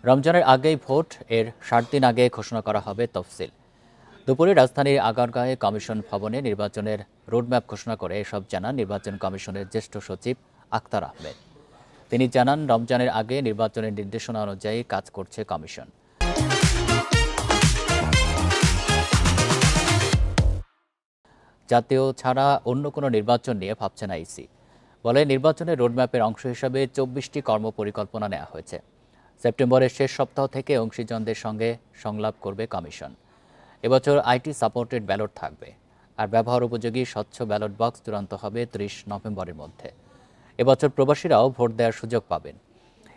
রমজানের আগেই ভোট, এর 60 দিন আগে ঘোষণা করা হবে তফসিল। দুপুরে রাজধানীর আগারগাঁয়ে কমিশন ভবনে নির্বাচনের রোডম্যাপ ঘোষণা করে এসব জানান নির্বাচন কমিশনের জ্যেষ্ঠ সচিব আখতার আহমেদ। তিনি জানান, রমজানের আগে নির্বাচনের নির্দেশনা অনুযায়ী কাজ করছে কমিশন। জাতীয় ছাড়া অন্য কোনো নির্বাচন নিয়ে ভাবছে না ইসি। বলে, নির্বাচনের রোডম্যাপের অংশ হিসাবে 24টি কর্মপরিকল্পনা নেওয়া হয়েছে। সেপ্টেম্বরের শেষ সপ্তাহ থেকে অংশীজনদের সঙ্গে সংলাপ করবে কমিশন। এবছর আইটি সাপোর্টেড ব্যালট থাকবে, আর ব্যবহার উপযোগী স্বচ্ছ ব্যালট বক্স চূড়ান্ত হবে 30 নভেম্বরের মধ্যে। এবছর প্রবাসীরাও ভোট দেওয়ার সুযোগ পাবেন।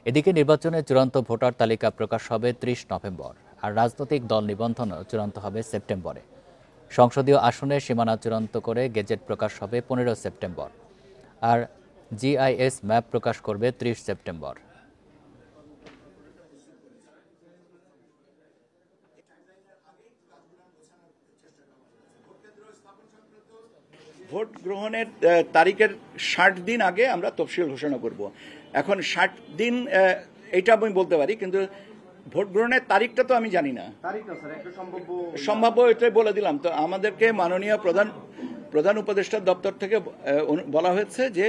এদিকে নির্বাচনের চূড়ান্ত ভোটার তালিকা প্রকাশ হবে 30 নভেম্বর, আর রাজনৈতিক দল নিবন্ধনও চূড়ান্ত হবে সেপ্টেম্বরে। সংসদীয় আসনের সীমানা চূড়ান্ত করে গেজেট প্রকাশ হবে 15 সেপ্টেম্বর, আর জিআইএস ম্যাপ প্রকাশ করবে 30 সেপ্টেম্বর। ভোট গ্রহণের তারিখের 60 দিন আগে আমরা তফসিল ঘোষণা করব। এখন 60 দিন এটা আমি বলতে পারি, কিন্তু ভোট গ্রহণের তারিখটা তো আমি জানি না। সম্ভাব্য এটাই বলে দিলাম। তো আমাদেরকে মাননীয় প্রধান উপদেষ্টার দপ্তর থেকে বলা হয়েছে যে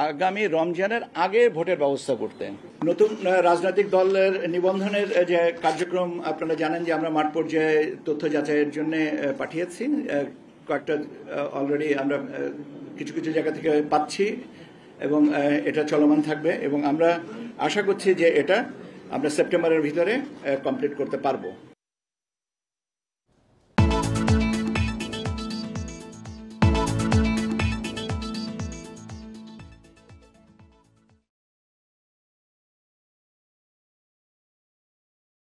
আগামী রমজানের আগে ভোটের ব্যবস্থা করতে। নতুন রাজনৈতিক দলের নিবন্ধনের যে কার্যক্রম আপনারা জানেন যে আমরা মাঠ পর্যায়ে তথ্য যাচাইয়ের জন্য পাঠিয়েছি। কয়েকটা অলরেডি আমরা কিছু কিছু জায়গা থেকে পাচ্ছি এবং এটা চলমান থাকবে, এবং আমরা আশা করছি যে এটা আমরা সেপ্টেম্বরের ভিতরে কমপ্লিট করতে পারবো।